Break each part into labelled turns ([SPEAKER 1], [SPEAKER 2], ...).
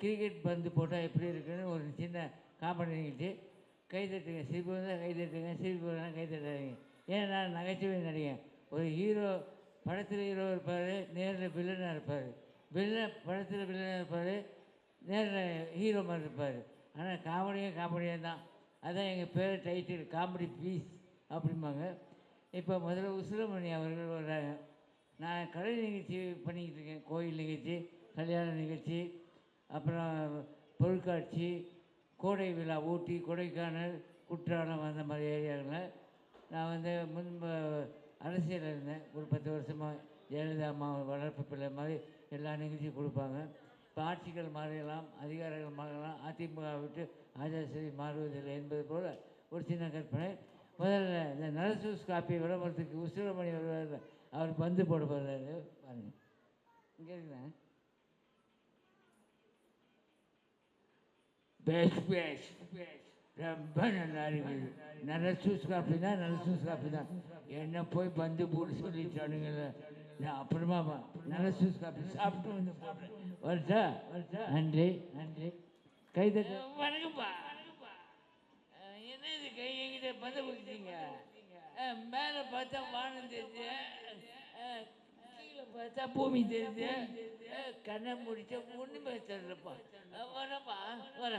[SPEAKER 1] Cricket பந்து போட்டால் எப்படி இருக்குன்னு ஒரு சின்ன காமெடி நிகழ்ச்சி. கைதட்டுங்க, சிரிப்பு வந்தால் கைதட்டுங்க, சிரிப்பு வந்தால் கைதட்டாதீங்க. ஏன்னா நான் நகைச்சுவை நடிகன். ஒரு ஹீரோ படத்தில் ஹீரோ இருப்பார், நேரில் வில்லனாக இருப்பார். படத்தில் வில்லனாக இருப்பார், நேரில் ஹீரோ மாதிரி இருப்பார். ஆனால் காமெடியாக தான். அதான் எங்கள் பேர் டைட்டில், காமெடி பீஸ் அப்படிம்பாங்க. இப்போ முதல்ல உசிலமணி அவர்கள் வர்றாங்க. நான் கலை நிகழ்ச்சி பண்ணிக்கிட்டு இருக்கேன். கோயில் நிகழ்ச்சி, கல்யாண நிகழ்ச்சி, அப்புறம் பொருட்காட்சி, கோடை விழா, ஊட்டி, கொடைக்கானல், குற்றாலம், அந்த மாதிரி ஏரியாவில் நான் முன்பு அரசியலில் இருந்தேன். ஒரு 10 வருஷமாக ஜெயலலிதா அம்மா வளர்ப்பு பிள்ளை மாதிரி எல்லா நிகழ்ச்சியும் கொடுப்பாங்க. இப்போ ஆட்சிகள் மாறலாம், அதிகாரிகள் மாறலாம், அதிமுக விட்டு ஆஜாசரி மாறுவதில்லை என்பது போல் ஒரு சின்ன கற்பனை. முதல்ல இந்த நரசூஸ் காப்பி விளம்பரத்துக்கு உசிலமணி வருவார், அவர் பந்து போட போகிறாரு பாருங்க. இங்கே இருக்கிறேன். ரொம்ப நல்லா இருக்குது. நரசூஸ் காப்பி தான். என்ன போய் பந்து போட்டு சொல்லிட்டானுங்கள. நான் அப்புறமா நரசூஸ் காப்பி சாப்பிட்டு வந்து போடுறேன். வருஷா நன்றி. கைதட்ட வணக்கம்ப்பா. என்ன இது கை எங்கிட்ட பந்து கொடுத்தீங்க? மேலே பார்த்தா வானம் தெரிஞ்சு, கீழே பார்த்தா பூமி தெரிஞ்சு, கண்ணை முடிச்சா ஒன்றுமே தெரியலப்பா. வரப்பா வர.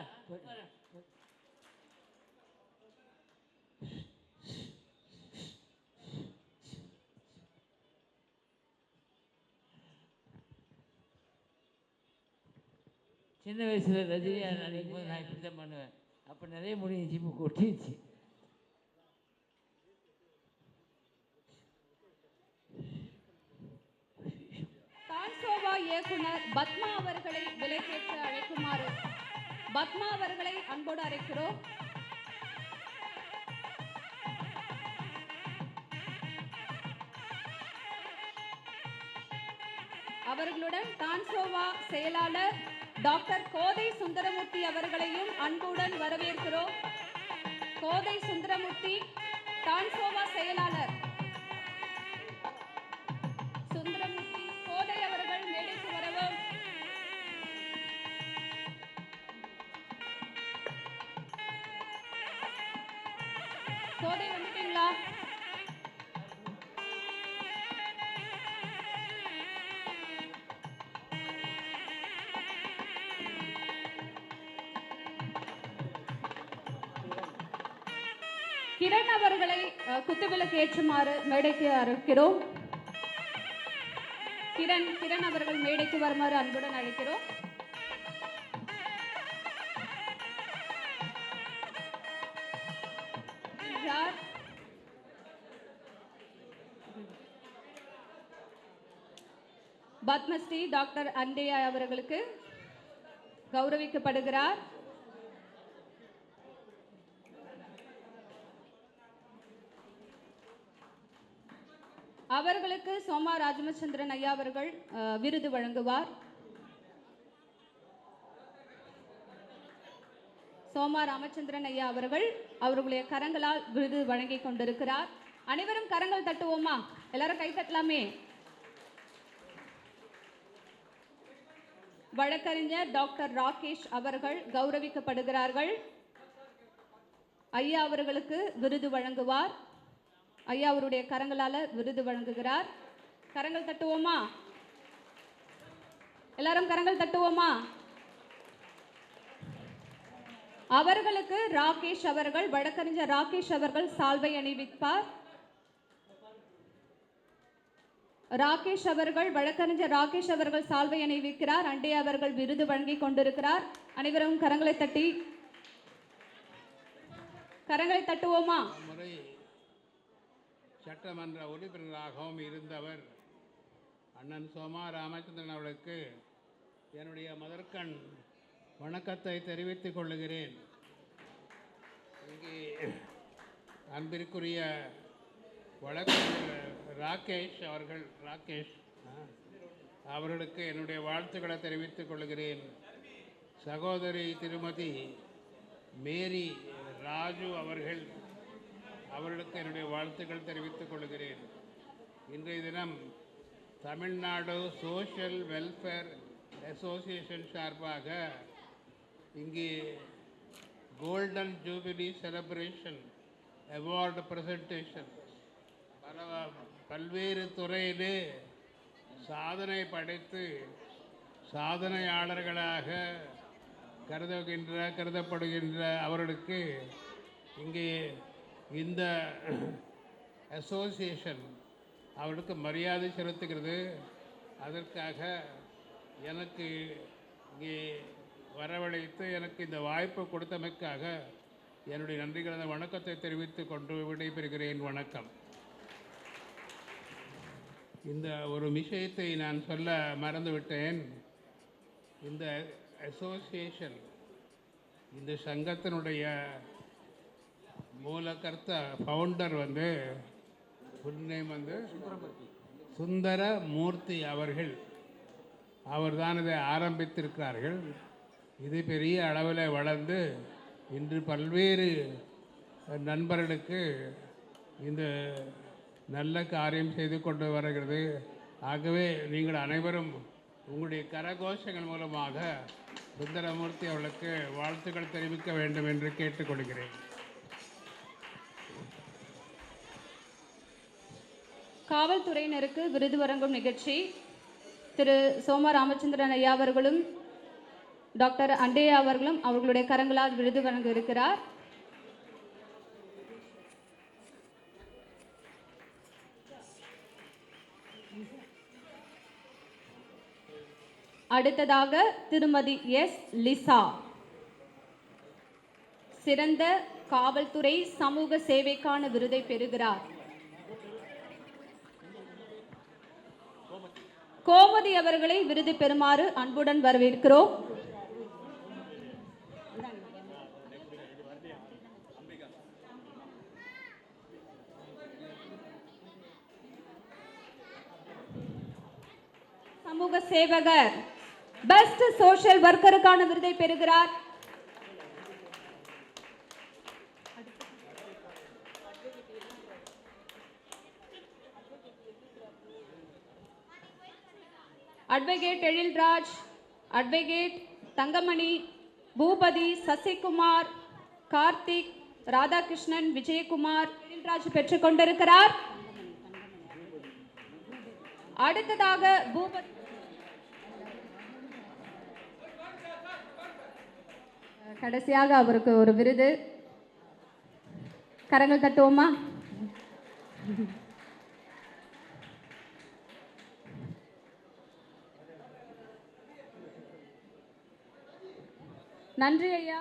[SPEAKER 1] சின்ன வயசில் ரஜினியாக நினைக்கும் போது நான் இப்படி தான் பண்ணுவேன். அப்போ நிறைய முடிஞ்சிச்சு, இப்போ கொட்டிடுச்சு.
[SPEAKER 2] டான்சோவா இயக்குனர் பத்மா அவர்களை விலைக்கேற்ற அழைக்குமாறு பத்மா அவர்களை அன்போடு அழைக்கிறோம். அவர்களுடன் டான்சோவா செயலாளர் டாக்டர் கோதை சுந்தரமூர்த்தி அவர்களையும் அன்புடன் வரவேற்கிறோம். கோதை சுந்தரமூர்த்தி, டான்சோவா செயலாளர் சுந்தரமூர்த்தி, கோதை அவர்கள் மேடைக்கு வரவும். கோதை வந்துட்டீங்களா? கிரண் அவர்களை குத்துவிளக்கு ஏற்றுமாறு மேடைக்கு அழைக்கிறோம். கிரண் அவர்கள் மேடைக்கு வருமாறு அன்புடன் அழைக்கிறோம். பத்மஸ்ரீ டாக்டர் அண்டேயா அவர்களுக்கு கௌரவிக்கப்படுகிறார். அவர்களுக்கு சோமா ராஜமச்சந்திரன் ஐயா அவர்கள் விருது வழங்குவார். சோமா ராமச்சந்திரன் ஐயா அவர்கள் அவர்களுடைய கரங்களால் விருது வழங்கி கொண்டிருக்கிறார். அனைவரும் கரங்கள் தட்டுவோமா? எல்லாரும் கை தட்டலாமே. வழக்கறிஞர் டாக்டர் ராகேஷ் அவர்கள் கௌரவிக்கப்படுகிறார்கள். ஐயா அவர்களுக்கு விருது வழங்குவார். ஐயா அவருடைய கரங்களால விருது வழங்குகிறார். கரங்கள் தட்டுவோமா? எல்லாரும் கரங்கள் தட்டுவோமா? அவர்களுக்கு ராகேஷ் அவர்கள், வழக்கறிஞர் ராகேஷ் அவர்கள் சால்வை அணிவிப்பார். ராகேஷ் அவர்கள், வழக்கறிஞர் ராகேஷ் அவர்கள் சால்வை அணிவிக்கிறார். அண்டே அவர்கள் விருது வழங்கி கொண்டிருக்கிறார். அனைவரும் கரங்களை தட்டுவோமா?
[SPEAKER 3] சட்டமன்ற உறுப்பினராகவும் இருந்தவர் அண்ணன் சோமா ராமச்சந்திரன் அவர்களுக்கு என்னுடைய முதற்கண் வணக்கத்தை தெரிவித்துக் கொள்ளுகிறேன். இங்கே அன்பிற்குரிய வழக்கறிஞர் ராகேஷ் அவர்களுக்கு என்னுடைய வாழ்த்துக்களை தெரிவித்துக் கொள்கிறேன். சகோதரி திருமதி மேரி ராஜு அவர்களுக்கு என்னுடைய வாழ்த்துக்கள் தெரிவித்துக் கொள்கிறேன். இன்றைய தினம் தமிழ்நாடு சோஷியல் வெல்ஃபேர் அசோசியேஷன் சார்பாக இங்கே golden jubilee celebration award presentation பல்வேறு துறையிலே சாதனை படைத்து சாதனையாளர்களாக கருதப்படுகின்ற அவர்களுக்கு இங்கே இந்த அசோசியேஷன் அவர்களுக்கு மரியாதை செலுத்துகிறது. அதற்காக எனக்கு இங்கே வரவழைத்து எனக்கு இந்த வாய்ப்பு கொடுத்தமைக்காக என்னுடைய நன்றி கலந்த வணக்கத்தை தெரிவித்துக் கொண்டு விடைபெறுகிறேன். வணக்கம். இந்த ஒரு விஷயத்தை நான் சொல்ல மறந்துவிட்டேன். இந்த அசோசியேஷன், இந்த சங்கத்தினுடைய மூலக்கர்த்தா ஃபவுண்டர் ஃபுல் நேம் சுந்தரமூர்த்தி அவர்கள். அவர்தான் இதை ஆரம்பித்திருக்கிறார்கள். இது பெரிய அளவில் வளர்ந்து இன்று பல்வேறு நண்பர்களுக்கு இந்த நல்ல காரியம் செய்து கொண்டு வருகிறது. ஆகவே நீங்கள் அனைவரும் உங்களுடைய கரகோஷங்கள் மூலமாக சுந்தரமூர்த்தி அவர்களுக்கு வாழ்த்துக்கள் தெரிவிக்க வேண்டும் என்று கேட்டுக்கொள்கிறேன்.
[SPEAKER 2] காவல்துறையினருக்கு விருது வழங்கும் நிகழ்ச்சி திரு சோமா ராமச்சந்திரன் ஐயா அவர்களும் டாக்டர் அண்டையா அவர்களும் அவர்களுடைய கரங்களால் விருது வழங்க இருக்கிறார். அடுத்ததாக திருமதி எஸ் லிசா சிறந்த காவல்துறை சமூக சேவைக்கான விருதை பெறுகிறார். கோமதி அவர்களை விருது பெறுமாறு அன்புடன் வரவேற்கிறோம். சமூக சேவகர் பெஸ்ட் சோஷியல் ஒர்க்கருக்கான விருதை பெறுகிறார். அட்வொகேட் எழில்ராஜ், அட்வொகேட் தங்கமணி, பூபதி, சசிகுமார், கார்த்திக், ராதாகிருஷ்ணன், விஜயகுமார், எழில்ராஜ் பெற்றுக் கொண்டிருக்கிறார். அடுத்ததாக பூபதி கடைசியாக அவருக்கு ஒரு விருது. கரங்கள் தட்டுவோமா? நன்றி ஐயா.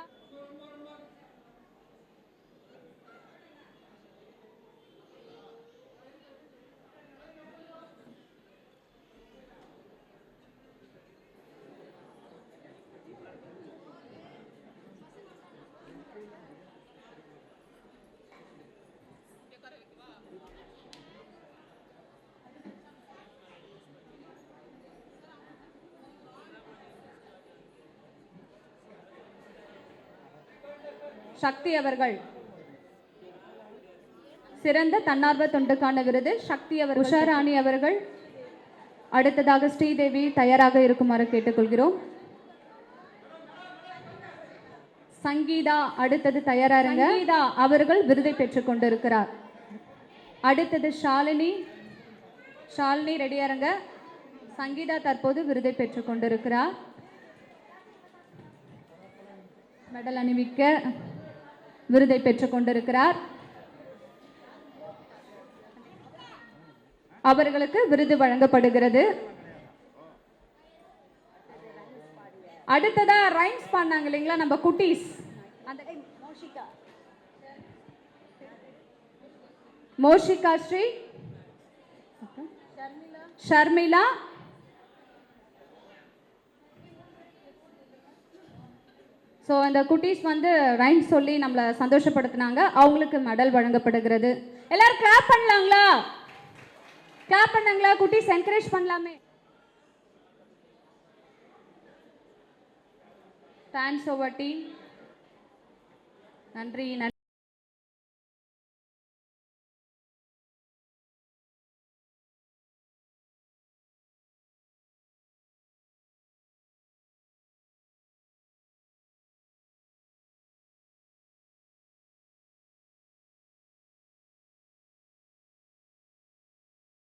[SPEAKER 2] சக்தி அவர்கள் சிறந்த தன்னார்வ தொண்டுக்கான விருது சக்தி அவர்கள். உஷாராணி அவர்கள். அடுத்ததாக ஸ்ரீதேவி தயாராக இருக்குமாறு கேட்டுக்கொள்கிறோம். சங்கீதா அடுத்தது தயாராருங்க. சங்கீதா அவர்கள் விருதை பெற்றுக் கொண்டிருக்கிறார். அடுத்தது ஷாலினி. ஷாலினி ரெடியாருங்க. சங்கீதா தற்போது விருதை பெற்றுக் கொண்டிருக்கிறார். மெடல் அணிவிக்க விருதை பெற்றுக் கொண்டிருக்கிறார். அவர்களுக்கு விருது வழங்கப்படுகிறது. அடுத்ததா ரைம்ஸ் பண்ணாங்க இல்லைங்களா நம்ம குட்டீஸ், மோஷிகா ஸ்ரீ, ஷர்மிளா, ஸோ அந்த குட்டீஸ் ரைம்ஸ் சொல்லி நம்மளை சந்தோஷப்படுத்தினாங்க. அவங்களுக்கு மெடல் வழங்கப்படுகிறது. எல்லாரும் கிளாப் பண்ணலாங்களா? கிளாப் பண்ணாங்களா? குட்டீஸ் என்கரேஜ் பண்ணலாமே. Thanks over team. நன்றி.